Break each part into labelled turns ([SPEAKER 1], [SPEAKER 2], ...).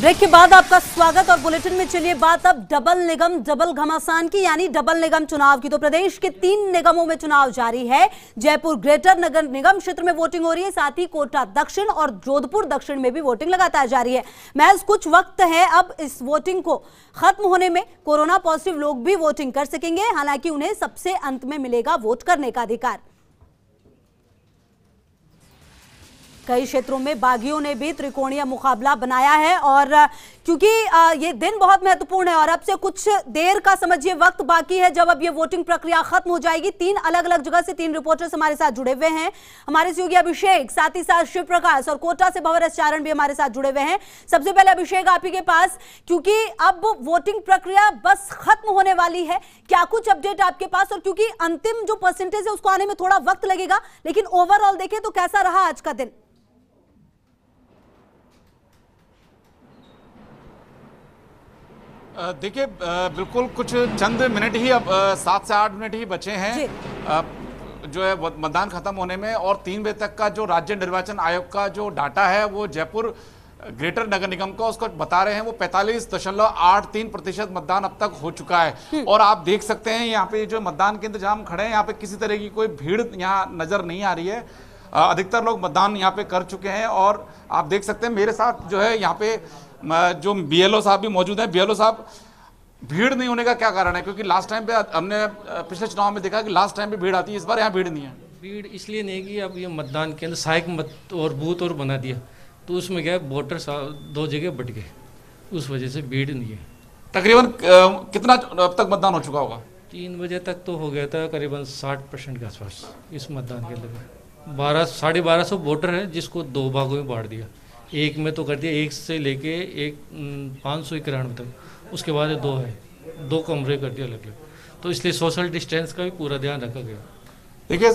[SPEAKER 1] Break के बाद आपका स्वागत और बुलेटिन में चलिए बात अब डबल निगम डबल घमासान की, यानी डबल निगम चुनाव की। तो प्रदेश के 3 निगमों में चुनाव जारी है। जयपुर ग्रेटर नगर निगम क्षेत्र में वोटिंग हो रही है, साथ ही कोटा दक्षिण और जोधपुर दक्षिण में भी वोटिंग लगातार जारी है। महज कुछ वक्त है अब इस वोटिंग को खत्म होने में। कोरोना पॉजिटिव लोग भी वोटिंग कर सकेंगे, हालांकि उन्हें सबसे अंत में मिलेगा वोट करने का अधिकार। कई क्षेत्रों में बागियों ने भी त्रिकोणीय मुकाबला बनाया है और क्योंकि ये दिन बहुत महत्वपूर्ण है और अब से कुछ देर का समझिए वक्त बाकी है जब अब ये वोटिंग प्रक्रिया खत्म हो जाएगी। 3 अलग अलग जगह से 3 रिपोर्टर्स हमारे साथ जुड़े हुए हैं। हमारे सहयोगी अभिषेक, साथ ही साथ शिव प्रकाश और कोटा से भंवर एस चारण भी हमारे साथ जुड़े हुए हैं। सबसे पहले अभिषेक आप ही के पास, क्योंकि अब वोटिंग प्रक्रिया बस खत्म होने वाली है, क्या कुछ अपडेट आपके पास? और क्योंकि अंतिम जो परसेंटेज है उसको आने में थोड़ा वक्त लगेगा, लेकिन ओवरऑल देखें तो कैसा रहा आज का दिन?
[SPEAKER 2] देखिए, बिल्कुल कुछ चंद मिनट ही, अब 7 से 8 मिनट ही बचे हैं जो है मतदान खत्म होने में। और 3 बजे तक का जो राज्य निर्वाचन आयोग का जो डाटा है वो जयपुर ग्रेटर नगर निगम का उसको बता रहे हैं, वो 45.83% मतदान अब तक हो चुका है। और आप देख सकते हैं यहाँ पे जो मतदान के इंतजाम खड़े हैं, यहाँ पे किसी तरह की कोई भीड़ यहाँ नजर नहीं आ रही है। अधिकतर लोग मतदान यहाँ पे कर चुके हैं। और आप देख सकते हैं मेरे साथ जो है यहाँ पे जो BLO साहब भी मौजूद हैं। BLO साहब, भीड़ नहीं होने का क्या कारण है? क्योंकि लास्ट टाइम पे हमने पिछले चुनाव में देखा कि लास्ट टाइम पे भीड़ आती है, इस बार यहाँ भीड़ नहीं है।
[SPEAKER 3] भीड़ इसलिए नहीं कि अब ये मतदान केंद्र सहायक मत और बूथ और बना दिया, तो उसमें क्या वोटर 2 जगह बट गए, उस वजह से भीड़ नहीं है।
[SPEAKER 2] तकरीबन कितना अब तक मतदान हो चुका होगा?
[SPEAKER 3] 3 बजे तक तो हो गया था करीबन 60% के आसपास इस मतदान केंद्र में। 1200-1250 वोटर है, जिसको 2 भागों में बांट दिया। एक में तो कर दिया, 1 से लेके 591 तक, उसके बाद 2 है, 2 कमरे कर दिया अलग अलग। तो इसलिए सोशल डिस्टेंस का भी पूरा ध्यान रखा गया।
[SPEAKER 2] देखिए,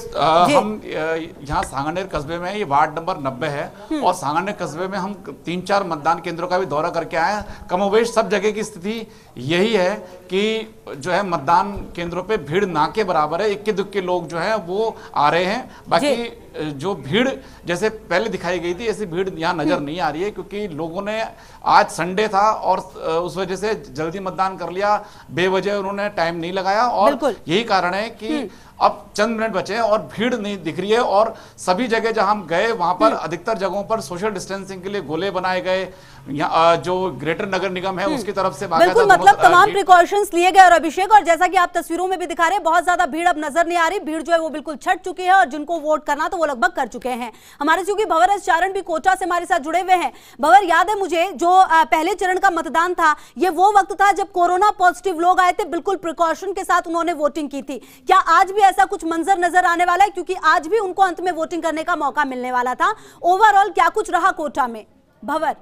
[SPEAKER 2] हम यहाँ सांगानेर कस्बे में, ये वार्ड नंबर 90 है और सांगानेर कस्बे में हम 3-4 मतदान केंद्रों का भी दौरा करके आए हैं। कमोबेश सब जगह की स्थिति यही है कि जो है मतदान केंद्रों पे भीड़ ना के बराबर है। इक्के दुक्के लोग जो है वो आ रहे हैं, बाकी जो भीड़ जैसे पहले दिखाई गई थी ऐसी भीड़ यहाँ नजर नहीं आ रही है। क्योंकि लोगों ने, आज संडे था और उस वजह से जल्दी मतदान कर लिया, बेवजह उन्होंने टाइम नहीं लगाया। और यही कारण है कि अब चंद मिनट बचे हैं और भीड़ नहीं दिख रही है। और सभी जगह जहां हम गए वहां पर अधिकतर जगहों पर सोशल डिस्टेंसिंग के लिए गोले बनाए गए। जो ग्रेटर नगर निगम है उसकी तरफ से
[SPEAKER 1] बिल्कुल, मतलब तमाम प्रिकॉशंस लिए गए। और अभिषेक, और जैसा कि आप तस्वीरों में भी दिखा रहे हैं, बहुत ज्यादा भीड़ अब नजर नहीं आ रही। भीड़ जो है वो बिल्कुल छट चुकी है और जिनको वोट करना तो वो लगभग कर चुके हैं। हमारे सहयोगी भंवर एस चारण भी कोटा से हमारे साथ जुड़े हुए हैं। भंवर, याद है मुझे जो पहले चरण का मतदान था, ये वो वक्त था जब कोरोना पॉजिटिव लोग आए थे, बिल्कुल प्रिकॉशन के साथ उन्होंने वोटिंग की थी। क्या आज भी ऐसा कुछ मंजर नजर आने वाला है? क्योंकि आज भी उनको अंत में वोटिंग करने का मौका मिलने वाला था। ओवरऑल क्या कुछ रहा कोटा में, भंवर?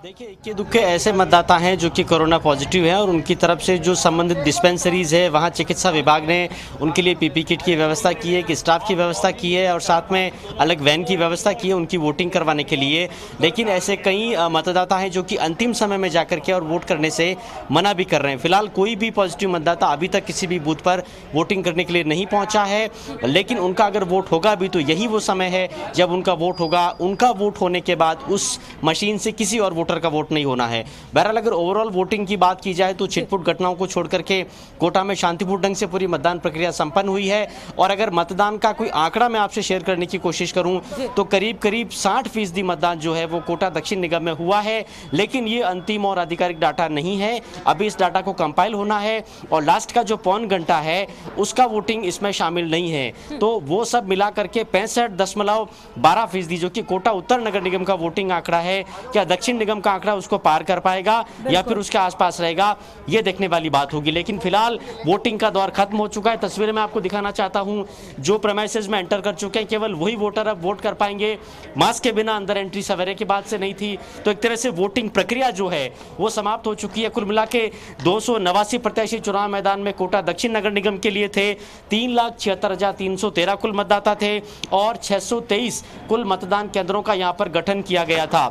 [SPEAKER 4] देखिए, इक्के दुक्के ऐसे मतदाता हैं जो कि कोरोना पॉजिटिव हैं और उनकी तरफ से जो संबंधित डिस्पेंसरीज़ है वहाँ चिकित्सा विभाग ने उनके लिए PP किट की व्यवस्था की है, कि स्टाफ की व्यवस्था की है और साथ में अलग वैन की व्यवस्था की है उनकी वोटिंग करवाने के लिए। लेकिन ऐसे कई मतदाता हैं जो कि अंतिम समय में जाकर के और वोट करने से मना भी कर रहे हैं। फिलहाल कोई भी पॉजिटिव मतदाता अभी तक किसी भी बूथ पर वोटिंग करने के लिए नहीं पहुँचा है, लेकिन उनका अगर वोट होगा भी तो यही वो समय है जब उनका वोट होगा। उनका वोट होने के बाद उस मशीन से किसी और वोटर का वोट नहीं होना है। बहरहाल अगर ओवरऑल वोटिंग की बात की जाए तो छिटपुट घटनाओं को छोड़ करके कोटा में शांतिपूर्ण ढंग से पूरी मतदान प्रक्रिया संपन्न हुई है। और अगर मतदान का कोई आंकड़ा मैं आपसे शेयर करने की कोशिश करूं तो करीब 60% मतदान जो है वो कोटा दक्षिण निगम में हुआ है। लेकिन ये अंतिम और आधिकारिक डाटा नहीं है, अभी इस डाटा को कंपाइल होना है और लास्ट का जो पौन घंटा है उसका वोटिंग इसमें शामिल नहीं है। तो वो सब मिला करके 65.12% जो कि कोटा उत्तर नगर निगम का वोटिंग आंकड़ा है, क्या दक्षिण निगम का आंकड़ा उसको पार कर पाएगा या फिर उसके आसपास रहेगा, ये देखने वाली बात होगी। लेकिन फिलहाल वोटिंग का दौर खत्म हो चुका है। तस्वीरें मैं आपको दिखाना चाहता हूं, जो प्रेमाइसेस में एंटर कर चुके हैं केवल वही वोटर अब वोट कर पाएंगे। मास्क के बिना अंदर एंट्री सवेरे के बाद से नहीं थी, तो एक तरह से वोटिंग प्रक्रिया जो है वो समाप्त हो चुकी है। कुल मिला के 289 प्रत्याशी चुनाव मैदान में कोटा दक्षिण नगर निगम के लिए थे। 3,76,313 कुल मतदाता थे और 623 कुल मतदान केंद्रों का यहाँ पर गठन किया गया था।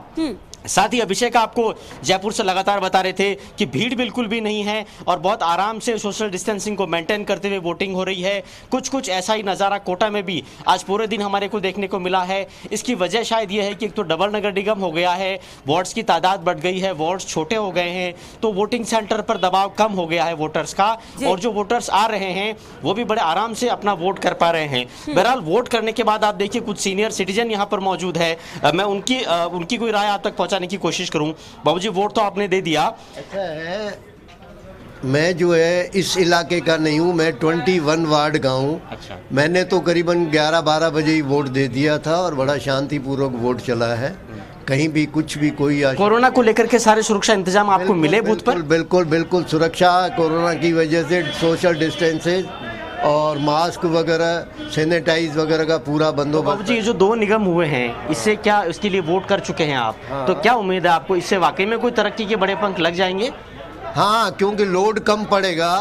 [SPEAKER 4] साथ ही अभिषेक आपको जयपुर से लगातार बता रहे थे कि भीड़ बिल्कुल भी नहीं है और बहुत आराम से सोशल डिस्टेंसिंग को मेंटेन करते हुए वोटिंग हो रही है। कुछ ऐसा ही नज़ारा कोटा में भी आज पूरे दिन हमारे को देखने को मिला है। इसकी वजह शायद ये है कि एक तो डबल नगर निगम हो गया है, वार्ड्स की तादाद बढ़ गई है, वार्ड्स छोटे हो गए हैं, तो वोटिंग सेंटर पर दबाव कम हो गया है वोटर्स का, और जो वोटर्स आ रहे हैं वो भी बड़े आराम से अपना वोट कर पा रहे हैं। बहरहाल वोट करने के बाद आप देखिए कुछ सीनियर सिटीजन यहाँ पर मौजूद है, मैं उनकी कोई राय आप तक पहुँचाने की कोशिश करूँ। बाबूजी, वोट तो आपने दे दिया।
[SPEAKER 5] ऐसा है, मैं जो है इस इलाके का नहीं हूँ, मैं 21 वार्ड का हूँ।
[SPEAKER 4] अच्छा।
[SPEAKER 5] मैंने तो करीबन 11-12 बजे ही वोट दे दिया था और बड़ा शांतिपूर्वक वोट चला है। कहीं भी कुछ भी कोई
[SPEAKER 4] कोरोना को लेकर के सारे सुरक्षा इंतजाम आपको मिले बूथ पर?
[SPEAKER 5] बिल्कुल सुरक्षा, कोरोना की वजह से सोशल डिस्टेंसेज और मास्क वगैरह, सैनिटाइज वगैरह का पूरा बंदोबस्त।
[SPEAKER 4] जी, ये जो 2 निगम हुए हैं, इससे क्या इसके लिए वोट कर चुके हैं आप?
[SPEAKER 5] हाँ।
[SPEAKER 4] तो क्या उम्मीद है आपको, इससे वाकई में कोई तरक्की के बड़े पंख लग जाएंगे?
[SPEAKER 5] हाँ, क्योंकि लोड कम पड़ेगा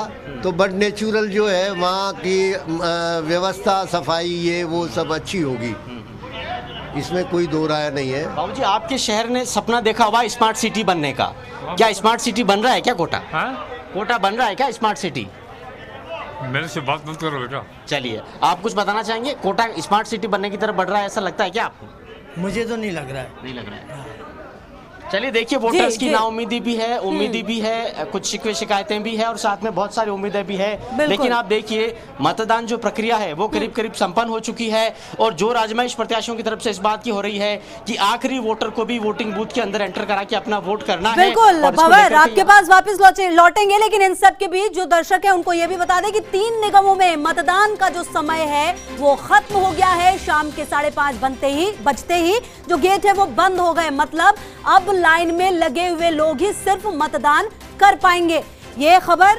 [SPEAKER 5] तो बट नेचुरल जो है वहाँ की व्यवस्था, सफाई, ये वो सब अच्छी होगी, इसमें कोई दो राय नहीं है।
[SPEAKER 4] बाबूजी, आपके शहर ने सपना देखा हुआ स्मार्ट सिटी बनने का, क्या स्मार्ट सिटी बन रहा है क्या कोटा?
[SPEAKER 6] हाँ?
[SPEAKER 4] कोटा बन रहा है क्या स्मार्ट सिटी?
[SPEAKER 6] मेरे से बात मत करो बेटा।
[SPEAKER 4] चलिए, आप कुछ बताना चाहेंगे? कोटा स्मार्ट सिटी बनने की तरफ बढ़ रहा है, ऐसा लगता है क्या आपको?
[SPEAKER 7] मुझे तो नहीं लग रहा है।
[SPEAKER 4] नहीं लग रहा है। चलिए देखिए, वोटर्स की नाउमीदी भी है, उम्मीदी भी है, कुछ शिकवे शिकायतें भी है और साथ में बहुत सारी उम्मीदें भी है। लेकिन आप देखिए, मतदान जो प्रक्रिया है वो करीब करीब संपन्न हो चुकी है और जो राजमाइश प्रत्याशियों की तरफ से इस बात की हो रही है कि आखिरी वोटर को भी वोटिंग बूथ के अंदर एंटर करा के अपना वोट करना है।
[SPEAKER 1] बिल्कुल भंवर, आपके पास वापस लौटेंगे, लेकिन इन सब के बीच जो दर्शक है उनको ये भी बता दें कि 3 निगमों में मतदान का जो समय है वो खत्म हो गया है। शाम के 5:30 बजते ही जो गेट है वो बंद हो गए, मतलब अब लाइन में लगे हुए लोग ही सिर्फ मतदान कर पाएंगे। ये खबर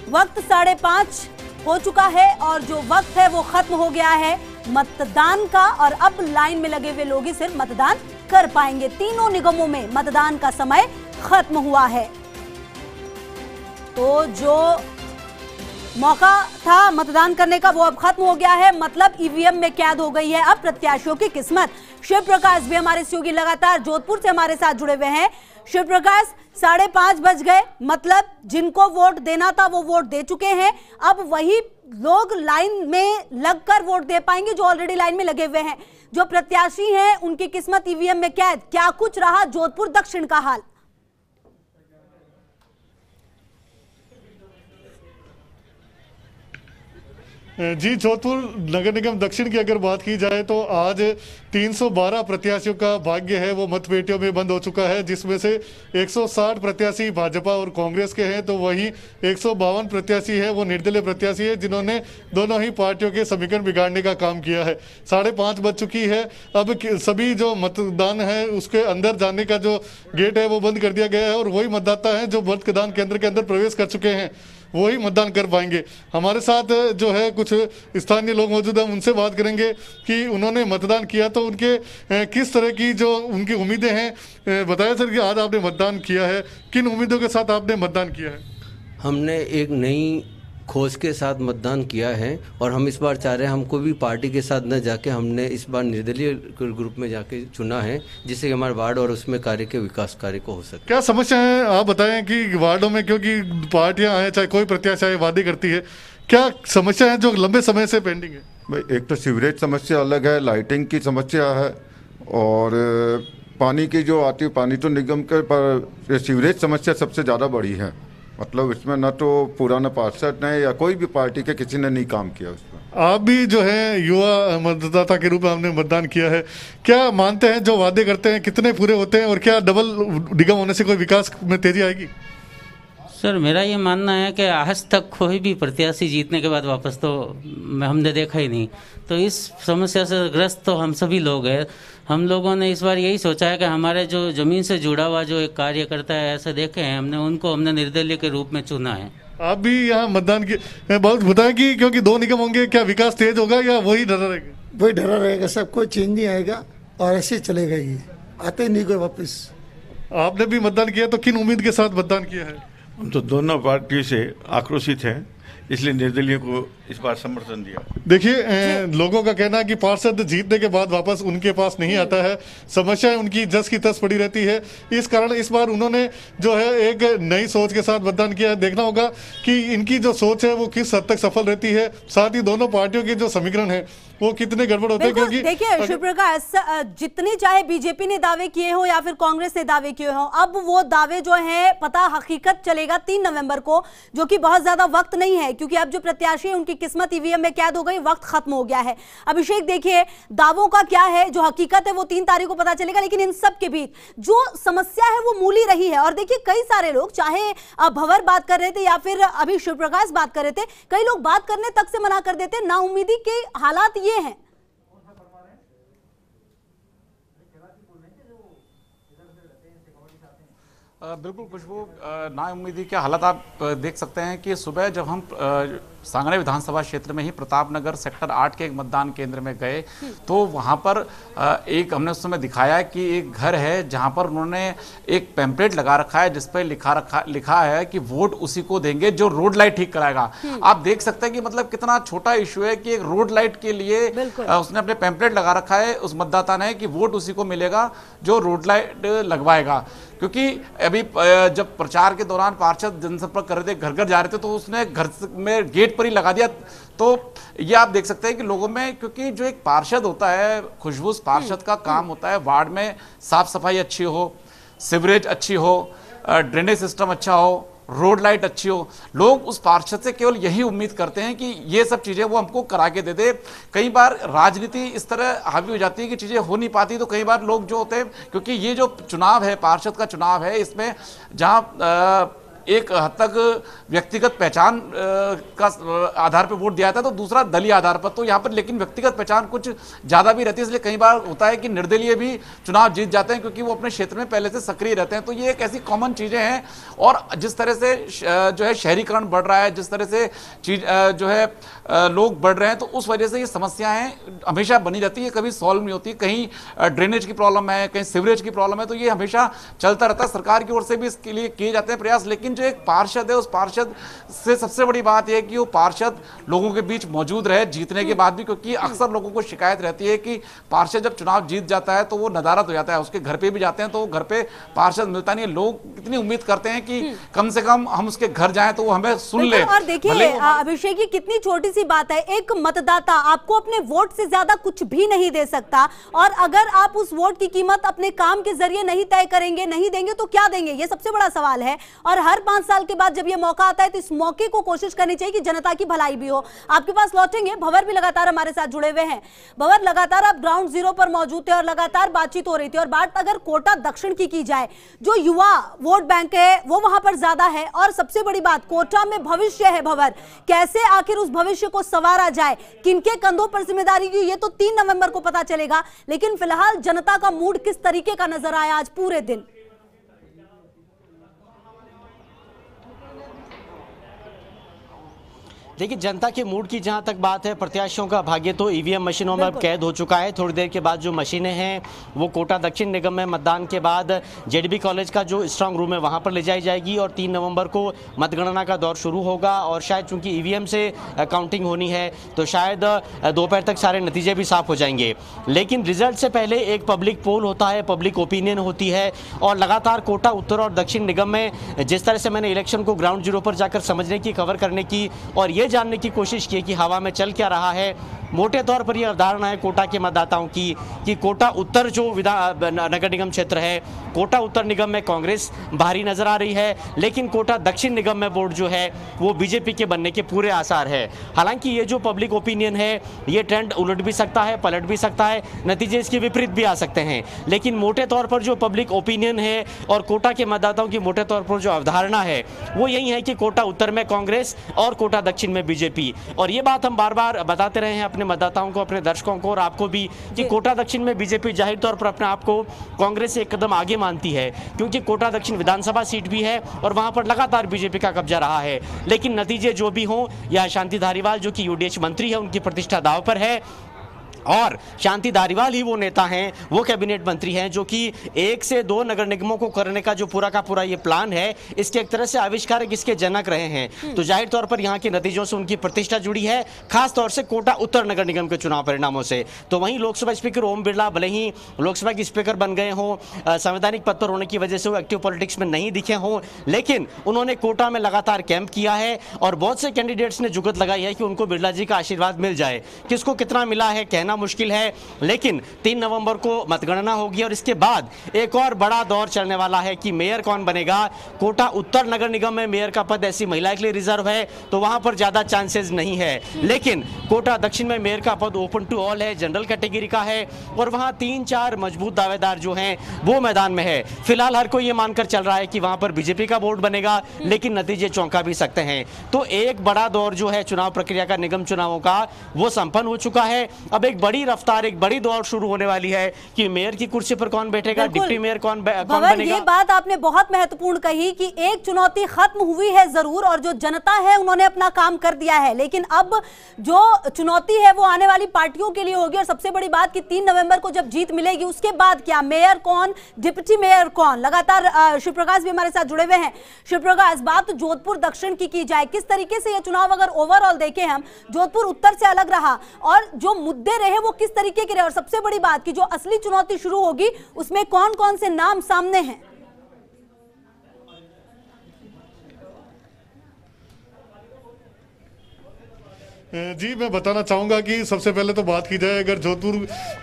[SPEAKER 1] वक्त 5:30 हो चुका है और जो वक्त है वो खत्म हो गया है मतदान का, और अब लाइन में लगे हुए लोग ही सिर्फ मतदान कर पाएंगे। तीनों निगमों में मतदान का समय खत्म हुआ है। तो जो मौका था मतदान करने का वो अब खत्म हो गया है, मतलब ईवीएम में कैद हो गई है अब प्रत्याशियों की किस्मत। शिव प्रकाश भी हमारे सहयोगी लगातार जोधपुर से हमारे साथ जुड़े हुए हैं। शिव प्रकाश, 5:30 बज गए, मतलब जिनको वोट देना था वो वोट दे चुके हैं, अब वही लोग लाइन में लगकर वोट दे पाएंगे जो ऑलरेडी लाइन में लगे हुए हैं। जो प्रत्याशी हैं उनकी किस्मत ईवीएम में कैद। क्या कुछ रहा जोधपुर दक्षिण का हाल?
[SPEAKER 8] जी, जोधपुर नगर निगम दक्षिण की अगर बात की जाए तो आज 312 प्रत्याशियों का भाग्य है वो मतपेटियों में बंद हो चुका है, जिसमें से 160 प्रत्याशी भाजपा और कांग्रेस के हैं, तो वहीं 152 प्रत्याशी है वो निर्दलीय प्रत्याशी है जिन्होंने दोनों ही पार्टियों के समीकरण बिगाड़ने का काम किया है। 5:30 बज चुकी है, अब सभी जो मतदान है उसके अंदर जाने का जो गेट है वो बंद कर दिया गया है और वही मतदाता है जो मतदान केंद्र के अंदर प्रवेश कर चुके हैं वही मतदान कर पाएंगे। हमारे साथ जो है कुछ स्थानीय लोग मौजूद हैं, उनसे बात करेंगे कि उन्होंने मतदान किया तो उनके किस तरह की जो उनकी उम्मीदें हैं। बताया सर कि आज आपने मतदान किया है, किन उम्मीदों के साथ आपने मतदान किया है?
[SPEAKER 9] हमने एक नई खोज के साथ मतदान किया है और हम इस बार चाह रहे हैं, हमको भी पार्टी के साथ न जाके हमने इस बार निर्दलीय ग्रुप में जाके चुना है, जिससे कि हमारे वार्ड और उसमें कार्य के विकास कार्य को हो सके।
[SPEAKER 8] क्या समस्या है आप बताएं कि वार्डों में, क्योंकि पार्टियां आए चाहे कोई प्रत्याशी आए वादे करती है, क्या समस्या है जो लंबे समय से पेंडिंग है?
[SPEAKER 10] भाई, एक तो सीवरेज समस्या अलग है, लाइटिंग की समस्या है और पानी की जो आती है, पानी तो निगम के, पर सीवरेज समस्या सबसे ज़्यादा बड़ी है। मतलब इसमें न तो पुराना पार्षद ने या कोई भी पार्टी के किसी ने नहीं काम किया उसमें।
[SPEAKER 8] आप भी जो है युवा मतदाता के रूप में आपने मतदान किया है, क्या मानते हैं जो वादे करते हैं कितने पूरे होते हैं और क्या डबल निगम होने से कोई विकास में तेजी आएगी?
[SPEAKER 11] सर, मेरा ये मानना है कि आज तक कोई भी प्रत्याशी जीतने के बाद वापस तो हमने देखा ही नहीं, तो इस समस्या से ग्रस्त तो हम सभी लोग हैं। हम लोगों ने इस बार यही सोचा है कि हमारे जो ज़मीन से जुड़ा हुआ जो एक कार्यकर्ता है ऐसे देखे हैं हमने निर्दलीय के रूप में चुना है।
[SPEAKER 8] आप भी यहाँ मतदान की बहुत बताएं कि क्योंकि 2 निगम होंगे, क्या विकास तेज होगा या वही डरा रहेगा?
[SPEAKER 7] वही डरा रहेगा, सब कोई चेंज नहीं आएगा और ऐसे चलेगा, ये आते नहीं कोई वापस।
[SPEAKER 8] आपने भी मतदान किया तो किन उम्मीद के साथ मतदान किया है?
[SPEAKER 12] हम तो दोनों पार्टी से आक्रोशित हैं इसलिए निर्दलीय को इस बार समर्थन दिया।
[SPEAKER 8] देखिए, लोगों का कहना है कि पार्षद जीतने के बाद वापस उनके पास नहीं आता है, समस्याएं उनकी जस की तस पड़ी रहती है। इस कारण इस बार उन्होंने जो है एक नई सोच के साथ मतदान किया है। देखना होगा कि इनकी जो सोच है वो किस हद तक सफल रहती है, साथ ही दोनों पार्टियों के जो समीकरण है वो कितने गड़बड़ होते हैं। क्योंकि
[SPEAKER 1] देखिए शिवप्रकाश, जितनी चाहे बीजेपी ने दावे किए हो या फिर कांग्रेस ने दावे किए हो, अब वो दावे जो है पता हकीकत चलेगा 3 नवंबर को, जो कि बहुत ज्यादा वक्त नहीं है, क्योंकि अब जो प्रत्याशी है उनकी किस्मत ईवीएम में कैद हो गई, वक्त खत्म हो गया है। अभिषेक, देखिए दावों का क्या है, जो हकीकत है वो 3 तारीख को पता चलेगा, लेकिन इन सब के बीच जो समस्या है वो मूली रही है। और देखिए कई सारे लोग, चाहे भंवर बात कर रहे थे या फिर अभी शिवप्रकाश बात कर रहे थे, कई लोग बात करने तक से मना कर देते। नाउम्मीदी के हालात ये हैं।
[SPEAKER 2] बिल्कुल खुशबू, नाउम्मीदी के हालात आप देख सकते हैं कि सुबह जब हम सांगनेर विधानसभा क्षेत्र में ही प्रतापनगर सेक्टर 8 के एक मतदान केंद्र में गए तो वहां पर एक हमने उस समय दिखाया कि एक घर है जहां पर उन्होंने एक पैम्पलेट लगा रखा है जिस पर लिखा है कि वोट उसी को देंगे जो रोड लाइट ठीक कराएगा। आप देख सकते हैं कि मतलब कितना छोटा इश्यू है कि एक रोड लाइट के लिए उसने अपने पैम्पलेट लगा रखा है उस मतदाता ने कि वोट उसी को मिलेगा जो रोड लाइट लगवाएगा। क्योंकि अभी जब प्रचार के दौरान पार्षद जनसंपर्क कर रहे थे, घर घर जा रहे थे, तो उसने घर में गेट पर ही लगा दिया। तो ये आप देख सकते हैं कि लोगों में, क्योंकि जो एक पार्षद होता है खुशबू, पार्षद का काम होता है वार्ड में साफ सफाई अच्छी हो, सीवरेज अच्छी हो, ड्रेनेज सिस्टम अच्छा हो, रोड लाइट अच्छी हो। लोग उस पार्षद से केवल यही उम्मीद करते हैं कि ये सब चीजें वो हमको करा के दे दे। कई बार राजनीति इस तरह हावी हो जाती है कि चीजें हो नहीं पाती, तो कई बार लोग जो होते हैं, क्योंकि ये जो चुनाव है, पार्षद का चुनाव है, इसमें जहां एक हद तक व्यक्तिगत पहचान का आधार पर वोट दिया जाता है तो दूसरा दलीय आधार पर, तो यहाँ पर लेकिन व्यक्तिगत पहचान कुछ ज्यादा भी रहती है। इसलिए कई बार होता है कि निर्दलीय भी चुनाव जीत जाते हैं क्योंकि वो अपने क्षेत्र में पहले से सक्रिय रहते हैं। तो ये एक ऐसी कॉमन चीजें हैं। और जिस तरह से जो है शहरीकरण बढ़ रहा है, जिस तरह से चीज जो है लोग बढ़ रहे हैं, तो उस वजह से ये समस्याएं हमेशा बनी रहती है, कभी सॉल्व नहीं होती। कहीं ड्रेनेज की प्रॉब्लम है, कहीं सीवरेज की प्रॉब्लम है, तो ये हमेशा चलता रहता है। सरकार की ओर से भी इसके लिए किए जाते हैं प्रयास, लेकिन जो एक पार्षद है उस पार्षद से सबसे बड़ी बात यह है कि वो पार्षद लोगों के बीच मौजूद रहे जीतने के बाद भी, क्योंकि अक्सर लोगों को शिकायत रहती है कि पार्षद जब चुनाव जीत जाता है तो वो नदारत हो जाता है, उसके घर पे भी जाते हैं तो घर पे पार्षद मिलता नहीं है। लोग कितनी उम्मीद करते हैं कि कम से कम हम उसके घर जाएं तो वो हमें सुन ले।
[SPEAKER 1] और देखिए अभिषेक, ये कितनी छोटी सी बात है, एक मतदाता आपको अपने वोट से ज्यादा कुछ भी नहीं दे सकता, और अगर आप उस वोट की कीमत अपने काम के जरिए नहीं तय करेंगे, नहीं देंगे, तो क्या देंगे, ये सबसे बड़ा सवाल है। और हर 5 साल के बाद जब ये मौका आता है तो इस मौके को कोशिश करनी चाहिए कि जनता की भलाई भी हो। आपके पास लौटेंगे, भंवर भी लगातार हमारे साथ जुड़े हुए हैं। भंवर, लगातार आप ग्राउंड जीरो पर मौजूद थे और लगातार बातचीत हो रही थी, और बात अगर कोटा दक्षिण की जाए, जो युवा वोट बैंक है वो वहां पर ज्यादा है, और सबसे बड़ी बात कोटा में भविष्य है। भंवर, कैसे आखिर उस भविष्य को संवारा जाए, किनके कंधों पर जिम्मेदारी की, ये तो 3 नवंबर को पता चलेगा। लेकिन फिलहाल जनता का मूड किस तरीके का नजर आया आज पूरे दिन?
[SPEAKER 4] देखिए, जनता के मूड की जहां तक बात है, प्रत्याशियों का भाग्य तो ईवीएम मशीनों में अब कैद हो चुका है। थोड़ी देर के बाद जो मशीनें हैं वो कोटा दक्षिण निगम में मतदान के बाद जेडबी कॉलेज का जो स्ट्रांग रूम है वहां पर ले जाई जाएगी, और 3 नवंबर को मतगणना का दौर शुरू होगा। और शायद चूंकि ईवीएम से काउंटिंग होनी है तो शायद दोपहर तक सारे नतीजे भी साफ हो जाएंगे। लेकिन रिजल्ट से पहले एक पब्लिक पोल होता है, पब्लिक ओपिनियन होती है, और लगातार कोटा उत्तर और दक्षिण निगम में जिस तरह से मैंने इलेक्शन को ग्राउंड जीरो पर जाकर समझने की, कवर करने की और ये जानने की कोशिश की कि हवा में चल क्या रहा है, मोटे तौर पर यह अवधारणा है कोटा के मतदाताओं की कि कोटा उत्तर जो नगर निगम क्षेत्र है, कोटा उत्तर निगम में कांग्रेस भारी नजर आ रही है, लेकिन कोटा दक्षिण निगम में वोट जो है वो बीजेपी के बनने के पूरे आसार है। हालांकि ये जो पब्लिक ओपिनियन है ये ट्रेंड उलट भी सकता है, पलट भी सकता है, नतीजे इसके विपरीत भी आ सकते हैं। लेकिन मोटे तौर पर जो पब्लिक ओपिनियन है और कोटा के मतदाताओं की मोटे तौर पर जो अवधारणा है वो यही है कि कोटा उत्तर में कांग्रेस और कोटा दक्षिण में बीजेपी। और ये बात हम बार बार बताते रहे हैं अपने मतदाताओं को, अपने दर्शकों को और आपको भी, कि कोटा दक्षिण में बीजेपी जाहिर तौर पर अपने आप को कांग्रेस से एक कदम आगे मानती है, क्योंकि कोटा दक्षिण विधानसभा सीट भी है और वहां पर लगातार बीजेपी का कब्जा रहा है। लेकिन नतीजे जो भी हों, यह शांति धारीवाल जो कि यूडीएच मंत्री है, उनकी प्रतिष्ठा दांव पर है। और शांति धारीवाल ही वो नेता हैं, वो कैबिनेट मंत्री हैं जो कि 1 से 2 नगर निगमों को करने का जो पूरा का पूरा ये प्लान है, इसके एक तरह से आविष्कारक, इसके जनक रहे हैं। तो जाहिर तौर पर यहाँ के नतीजों से उनकी प्रतिष्ठा जुड़ी है, खास तौर से कोटा उत्तर नगर निगम के चुनाव परिणामों से। तो वहीं लोकसभा स्पीकर ओम बिरला भले ही लोकसभा के स्पीकर बन गए हों, संवैधानिक पद पर होने की वजह से वो एक्टिव पॉलिटिक्स में नहीं दिखे हों, लेकिन उन्होंने कोटा में लगातार कैंप किया है और बहुत से कैंडिडेट्स ने जुगत लगाई है कि उनको बिरला जी का आशीर्वाद मिल जाए। किसको कितना मिला है कहना मुश्किल है, लेकिन 3 नवंबर को मतगणना होगी और इसके बाद एक और बड़ा दौर चलने वाला है कि मेयर कौन बनेगा। कोटा उत्तर नगर निगम में मेयर का पद ऐसी महिला के लिए रिजर्व है, तो वहां पर ज्यादा चांसेस नहीं है, लेकिन कोटा दक्षिण में मेयर का पद ओपन टू ऑल है, जनरल कैटेगरी का है और वहां 3-4 मजबूत दावेदार जो हैं वो मैदान में है। फिलहाल हर कोई ये मानकर चल रहा है कि वहां पर बीजेपी का बोर्ड बनेगा, लेकिन नतीजे चौंका भी सकते हैं। तो एक बड़ा दौर जो है चुनाव प्रक्रिया का, निगम चुनावों का, वो संपन्न हो चुका है। अब एक बड़ी रफ्तार, एक बड़ी दौड़ शुरू होने वाली है कि मेयर की कुर्सी पर कौन बैठेगा, डिप्टी मेयर कौन बनेगा।
[SPEAKER 1] ये बात आपने बहुत महत्वपूर्ण कही कि एक चुनौती खत्म हुई है जरूर और जो जनता है उन्होंने अपना काम कर दिया है, लेकिन अब जो चुनौती है वो आने वाली पार्टियों के लिए होगी। और सबसे बड़ी बात कि 3 नवंबर को जब जीत मिलेगी उसके बाद क्या, मेयर कौन, डिप्टी मेयर कौन। लगातार शिवप्रकाश भी हमारे साथ जुड़े हुए हैं। शिवप्रकाश, बात जोधपुर दक्षिण की जाए, किस तरीके से यह चुनाव अगर ओवरऑल देखें हम, जोधपुर उत्तर से अलग रहा और जो मुद्दे रहे वो किस तरीके के रहे, और सबसे बड़ी बात कि जो असली चुनौती शुरू होगी उसमें कौन कौन से नाम सामने हैं?
[SPEAKER 8] जी, मैं बताना चाहूंगा कि सबसे पहले तो बात की जाए अगर जोधपुर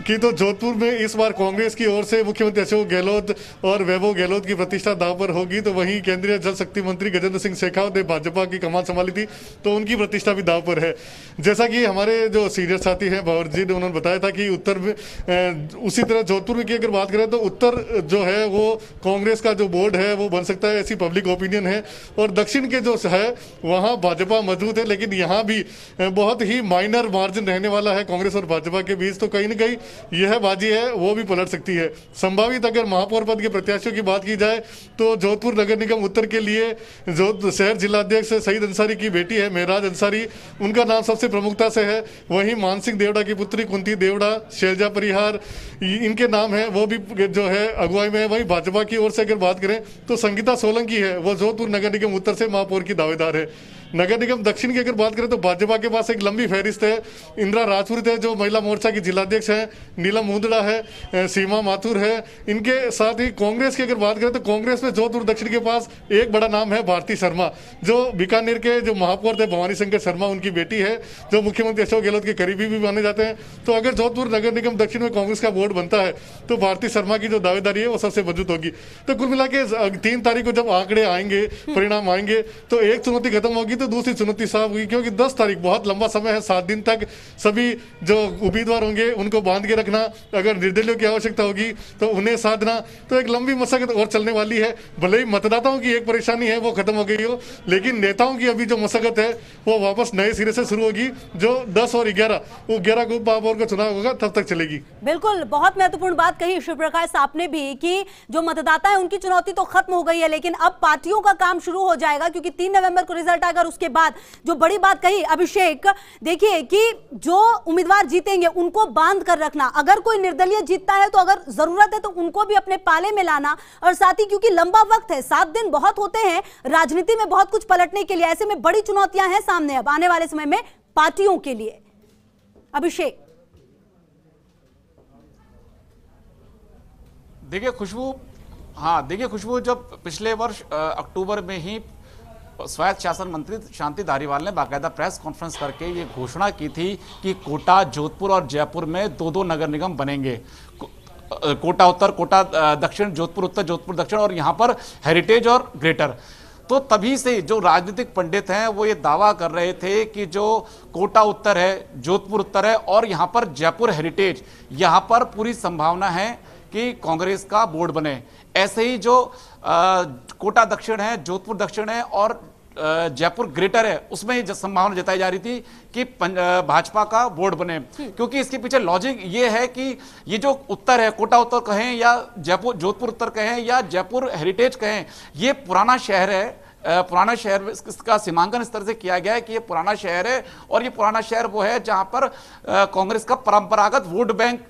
[SPEAKER 8] की, तो जोधपुर में इस बार कांग्रेस की ओर से मुख्यमंत्री अशोक गहलोत और वैभव गहलोत की प्रतिष्ठा दांव पर होगी। तो वहीं केंद्रीय जल शक्ति मंत्री गजेंद्र सिंह शेखावत ने भाजपा की कमान संभाली थी, तो उनकी प्रतिष्ठा भी दांव पर है। जैसा कि हमारे जो सीनियर साथी हैं बावर जी ने उन्होंने बताया था कि उत्तर में उसी तरह जोधपुर में की अगर बात करें तो उत्तर जो है वो कांग्रेस का जो बोर्ड है वो बन सकता है, ऐसी पब्लिक ओपिनियन है। और दक्षिण के जो है वहाँ भाजपा मजबूत है, लेकिन यहाँ भी बहुत ही माइनर मार्जिन रहने वाला है कांग्रेस और भाजपा के बीच। तो कहीं ना कहीं यह बाजी है वो भी पलट सकती है। संभावित अगर महापौर पद के प्रत्याशियों की बात की जाए तो जोधपुर नगर निगम उत्तर के लिए जो शहर जिलाध्यक्ष सईद अंसारी की बेटी है महराज अंसारी, उनका नाम सबसे प्रमुखता से है। वहीं मानसिंह देवड़ा की पुत्री कुंती देवड़ा, शैलजा परिहार, इनके नाम है वो भी जो है अगुवाई में है। वहीं भाजपा की ओर से अगर बात करें तो संगीता सोलंकी है, वो जोधपुर नगर निगम उत्तर से महापौर की दावेदार है। नगर निगम दक्षिण की अगर बात करें तो भाजपा के पास एक लंबी फहरिस्त है। इंदिरा राजपुर है जो महिला मोर्चा की जिलाध्यक्ष है, नीलम मुंदड़ा है, सीमा माथुर है। इनके साथ ही कांग्रेस की अगर बात करें तो कांग्रेस में जोधपुर दक्षिण के पास एक बड़ा नाम है भारती शर्मा, जो बीकानेर के जो महापौर थे भवानी शंकर शर्मा उनकी बेटी है, जो मुख्यमंत्री अशोक गहलोत के करीबी भी माने जाते हैं। तो अगर जोधपुर नगर निगम दक्षिण में कांग्रेस का बोर्ड बनता है तो भारती शर्मा की जो दावेदारी है वो सबसे मजबूत होगी। तो कुल मिला के 3 तारीख को जब आंकड़े आएंगे, परिणाम आएंगे, तो एक चुनौती खत्म होगी तो दूसरी चुनौती साफ हुई, क्योंकि 10 तारीख बहुत लंबा समय है। 7 दिन तक सभी जो उम्मीदवार होंगे उनको बांध के रखना, अगर निर्दलीयों की आवश्यकता होगी तो उन्हें साधना, तो एक लंबी मशक्कत और चलने वाली है। भले ही मतदाताओं की एक परेशानी है वो खत्म हो गई हो, लेकिन नेताओं की अभी जो मशक्कत है वो वापस नए सिरे से शुरू होगी, जो 10 और 11 को महापौर का चुनाव होगा तब तक चलेगी।
[SPEAKER 1] बिल्कुल, बहुत महत्वपूर्ण बात कही शिवप्रकाश आपने भी कि जो मतदाता है उनकी चुनौती तो खत्म हो गई है, लेकिन अब पार्टियों का काम शुरू हो जाएगा, क्योंकि 3 नवंबर को रिजल्ट आएगा। उसके बाद जो बड़ी बात कही अभिषेक, देखिए कि जो उम्मीदवार जीतेंगे उनको बांध कर रखना, अगर कोई निर्दलीय जीतता है तो अगर जरूरत है तो उनको भी अपने पाले में लाना, और साथ ही क्योंकि लंबा वक्त है, 7 दिन बहुत होते हैं राजनीति में बहुत कुछ पलटने के लिए, ऐसे में बड़ी चुनौतियां हैं सामने अब आने वाले समय में पार्टियों के लिए। अभिषेक,
[SPEAKER 2] देखिए खुशबू, जब पिछले वर्ष अक्टूबर में ही स्वायत्त शासन मंत्री शांति धारीवाल ने बाकायदा प्रेस कॉन्फ्रेंस करके ये घोषणा की थी कि कोटा, जोधपुर और जयपुर में 2-2 नगर निगम बनेंगे। कोटा उत्तर, कोटा दक्षिण, जोधपुर उत्तर, जोधपुर दक्षिण, और यहाँ पर हेरिटेज और ग्रेटर। तो तभी से जो राजनीतिक पंडित हैं वो ये दावा कर रहे थे कि जो कोटा उत्तर है, जोधपुर उत्तर है और यहाँ पर जयपुर हेरिटेज, यहाँ पर पूरी संभावना है कि कांग्रेस का बोर्ड बने। ऐसे ही जो कोटा दक्षिण है, जोधपुर दक्षिण है और जयपुर ग्रेटर है, उसमें ही संभावना जताई जा रही थी कि भाजपा का बोर्ड बने, क्योंकि इसके पीछे लॉजिक ये है कि ये जो उत्तर है, कोटा उत्तर कहें या जोधपुर उत्तर कहें या जयपुर हेरिटेज कहें, ये पुराना शहर है पुराना शहर इसका सीमांकन इस तरह से किया गया है कि ये पुराना शहर है और ये पुराना शहर वो है जहां पर कांग्रेस का परंपरागत वोट बैंक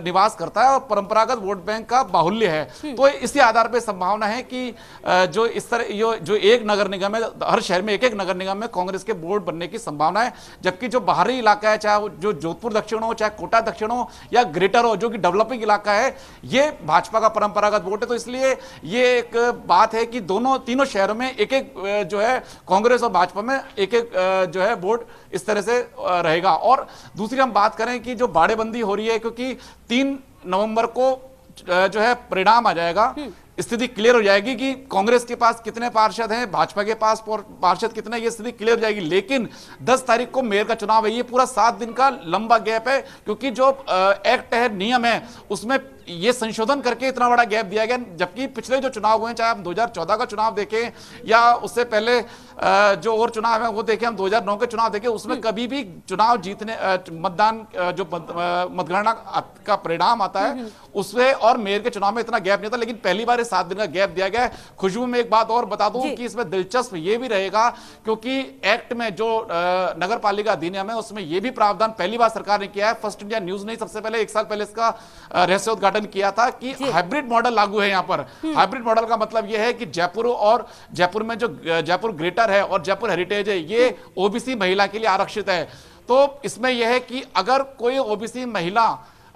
[SPEAKER 2] निवास करता है और परंपरागत वोट बैंक का बाहुल्य है। तो इसी आधार पर संभावना है कि जो इस तरह जो एक नगर निगम है, हर शहर में एक एक नगर निगम में कांग्रेस के बोर्ड बनने की संभावना है। जबकि जो बाहरी इलाका है, चाहे जो जोधपुर दक्षिण हो, चाहे कोटा दक्षिण हो या ग्रेटर हो, जो कि डेवलपिंग इलाका है, ये भाजपा का परंपरागत वोट है। तो इसलिए ये एक बात है कि तीनों शहरों में एक एक जो है कांग्रेस और भाजपा में एक एक जो है वोट इस तरह से रहेगा। और दूसरी हम बात करें कि जो बाड़ेबंदी हो रही है, क्योंकि 3 नवंबर को जो है परिणाम आ जाएगा, स्थिति क्लियर हो जाएगी कि कांग्रेस के पास कितने पार्षद हैं, भाजपा के पास पार्षद कितने, ये स्थिति क्लियर हो जाएगी। लेकिन 10 तारीख को मेयर का चुनाव है, ये पूरा 7 दिन का लंबा गैप है, क्योंकि जो एक्ट है, नियम है, उसमें ये संशोधन करके इतना बड़ा गैप दिया गया। जबकि पिछले जो चुनाव हुए, चाहे हम 2014 का चुनाव देखें या उससे पहले जो और चुनाव है वो देखें, हम 2009 के चुनाव देखें, उसमें कभी भी चुनाव जीतने मतदान जो मतगणना का परिणाम आता है उसमें और मेयर के चुनाव में इतना गैप नहीं था। लेकिन पहली बार 7 दिन का गैप दिया गया है। खुशबू में एक बात और बता दूं कि इसमें दिलचस्प ये भी रहेगा, क्योंकि एक्ट में जो नगर पालिका अधिनियम है उसमें यह भी प्रावधान पहली बार सरकार ने किया है। फर्स्ट इंडिया न्यूज ने सबसे पहले 1 साल पहले इसका रहस्योद्घाटन किया था कि हाइब्रिड मॉडल लागू है यहां पर। हाइब्रिड मॉडल का मतलब यह है कि जयपुर में जो जयपुर ग्रेटर है और जयपुर हेरिटेज है, ये ओबीसी महिला के लिए आरक्षित है। तो इसमें यह है कि अगर कोई ओबीसी महिला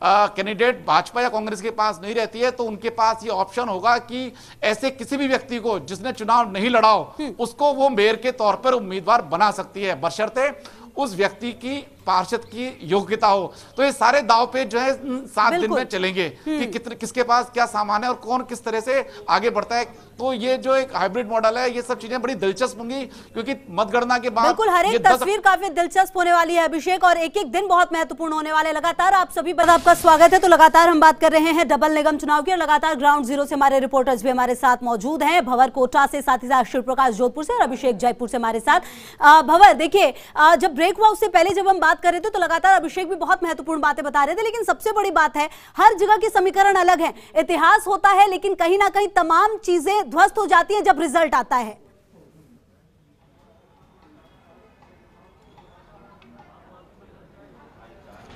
[SPEAKER 2] कैंडिडेट भाजपा या कांग्रेस के पास नहीं रहती है तो उनके पास ये ऑप्शन होगा कि ऐसे किसी भी व्यक्ति को जिसने चुनाव नहीं लड़ा हो उसको वो मेयर के तौर पर उम्मीदवार बना सकती है, बशर्ते उस व्यक्ति की पार्षद की योग्यता हो। तो ये सारे दाव पे जो है 7 दिन में चलेंगे कि किसके पास क्या सामान है और कौन किस तरह से आगे बढ़ता है। तो ये जो एक हाइब्रिड मॉडल है, ये सब चीजें बड़ी दिलचस्प होंगी, क्योंकि मतगणना के बाद
[SPEAKER 1] बिल्कुल हर एक तस्वीर काफी दिलचस्प होने वाली है अभिषेक, और एक एक दिन बहुत महत्वपूर्ण होने वाले। लगातार आप सभी पर आपका स्वागत है। तो लगातार हम बात कर रहे हैं डबल निगम चुनाव की और लगातार ग्राउंड जीरो से हमारे रिपोर्टर्स भी हमारे साथ मौजूद हैं, भंवर कोटा से, साथ ही साथ शिव प्रकाश जोधपुर से और अभिषेक जयपुर से हमारे साथ। भंवर, देखिए जब ब्रेक हुआ उससे पहले जब हम बात कर रहे थे तो लगातार अभिषेक भी बहुत महत्वपूर्ण बातें बता रहे थे, लेकिन सबसे बड़ी बात है हर जगह की समीकरण अलग है। इतिहास होता है लेकिन कहीं ना कहीं तमाम चीजें ध्वस्त हो जाती है जब रिजल्ट आता है।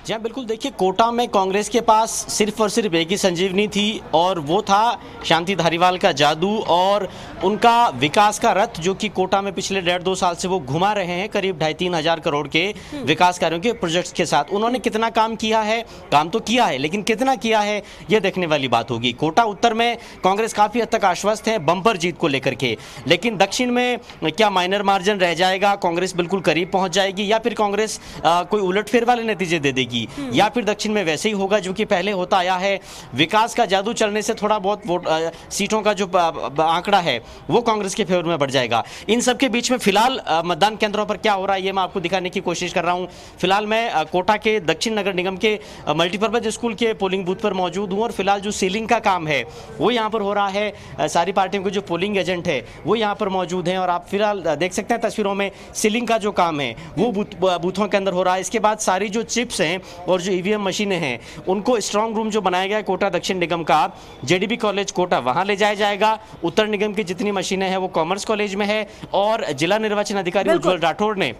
[SPEAKER 4] जी हाँ, बिल्कुल। देखिए, कोटा में कांग्रेस के पास सिर्फ और सिर्फ एक ही संजीवनी थी और वो था शांति धारीवाल का जादू और उनका विकास का रथ, जो कि कोटा में पिछले 1.5-2 साल से वो घुमा रहे हैं करीब 2.5-3 हज़ार करोड़ के विकास कार्यों के प्रोजेक्ट्स के साथ। उन्होंने कितना काम किया है, काम तो किया है, लेकिन कितना किया है ये देखने वाली बात होगी। कोटा उत्तर में कांग्रेस काफ़ी हद तक आश्वस्त है बम्पर जीत को लेकर के, लेकिन दक्षिण में क्या माइनर मार्जिन रह जाएगा, कांग्रेस बिल्कुल करीब पहुँच जाएगी, या फिर कांग्रेस कोई उलटफेर वाले नतीजे दे देगी, या फिर दक्षिण में वैसे ही होगा जो कि पहले होता आया है। विकास का जादू चलने से थोड़ा बहुत सीटों का जो आंकड़ा है वो कांग्रेस के फेवर में बढ़ जाएगा। इन सब के बीच में फिलहाल मतदान केंद्रों पर क्या हो रहा है ये मैं आपको दिखाने की कोशिश कर रहा हूं। फिलहाल मैं कोटा के दक्षिण नगर निगम के मल्टीपर्पज स्कूल के पोलिंग बूथ पर मौजूद हूं और फिलहाल जो सीलिंग का काम है वो यहाँ पर हो रहा है। सारी पार्टियों के जो पोलिंग एजेंट है वो यहाँ पर मौजूद हैं और आप फिलहाल देख सकते हैं तस्वीरों में सीलिंग का जो काम है वो बूथों के अंदर हो रहा है। इसके बाद सारी जो चिप्स हैं और जो ईवीएम मशीनें हैं उनको स्ट्रांग रूम जो बनाया गया है कोटा दक्षिण निगम का, जेडीबी कॉलेज कोटा, वहां ले जाया जाएगा। उत्तर निगम की जितनी मशीनें हैं वो कॉमर्स कॉलेज में है और जिला निर्वाचन अधिकारी उज्जवल राठौड़ ने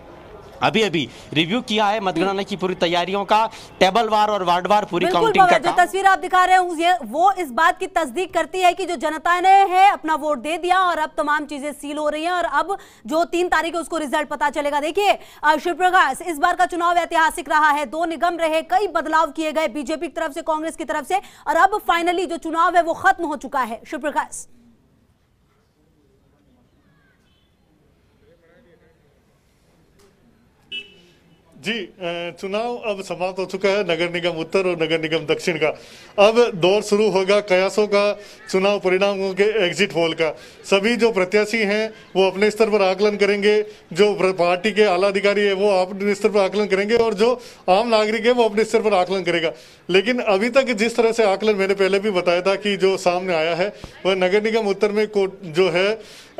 [SPEAKER 4] अभी रिव्यू किया है मतगणना की पूरी तैयारियों का, टेबलवार और वार्डवार पूरी काउंटिंग का।
[SPEAKER 1] जो तस्वीर आप दिखा रहे हैं वो इस बात की तस्दीक करती है कि जो जनता ने है अपना वोट दे दिया और अब तमाम चीजें सील हो रही हैं और अब जो 3 तारीख है उसको रिजल्ट पता चलेगा। देखिए शिव प्रकाश, इस बार का चुनाव ऐतिहासिक रहा है, 2 निगम रहे, कई बदलाव किए गए बीजेपी की तरफ से, कांग्रेस की तरफ से, और अब फाइनली जो चुनाव है वो खत्म हो चुका है। शिव प्रकाश
[SPEAKER 8] जी, चुनाव अब समाप्त हो चुका है नगर निगम उत्तर और नगर निगम दक्षिण का। अब दौर शुरू होगा कयासों का, चुनाव परिणामों के एग्जिट पोल का। सभी जो प्रत्याशी हैं वो अपने स्तर पर आकलन करेंगे, जो पार्टी के आला अधिकारी है वो अपने स्तर पर आकलन करेंगे और जो आम नागरिक है वो अपने स्तर पर आकलन करेगा। लेकिन अभी तक जिस तरह से आकलन मैंने पहले भी बताया था कि जो सामने आया है वह नगर निगम उत्तर में जो है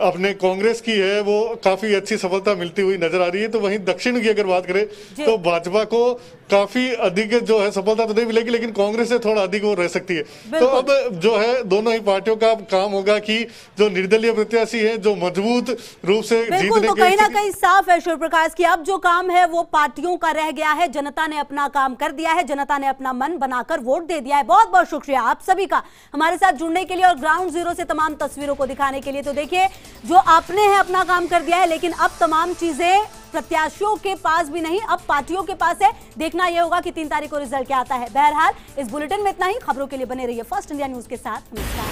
[SPEAKER 8] अपने कांग्रेस की है वो काफ़ी अच्छी सफलता मिलती हुई नजर आ रही है। तो वहीं दक्षिण की अगर बात करें तो भाजपा को काफी अधिक जो है सफलता तो नहीं मिलेगी, लेकिन कांग्रेस से थोड़ा अधिक वो रह सकती है। तो अब जो है दोनों ही पार्टियों का काम होगा कि जो निर्दलीय प्रत्याशी है जो मजबूत रूप से जीतने
[SPEAKER 1] तो कहीं ना कहीं साफ है शिव प्रकाश की अब जो काम है वो पार्टियों का रह गया है। जनता ने अपना काम कर दिया है, जनता ने अपना मन बनाकर वोट दे दिया है। बहुत बहुत शुक्रिया आप सभी का हमारे साथ जुड़ने के लिए और ग्राउंड जीरो से तमाम तस्वीरों को दिखाने के लिए। तो देखिए जो आपने है अपना काम कर दिया है, लेकिन अब तमाम चीजें प्रत्याशियों के पास भी नहीं, अब पार्टियों के पास है। देखना यह होगा कि 3 तारीख को रिजल्ट क्या आता है। बहरहाल इस बुलेटिन में इतना ही। खबरों के लिए बने रहिए फर्स्ट इंडिया न्यूज के साथ। नमस्कार।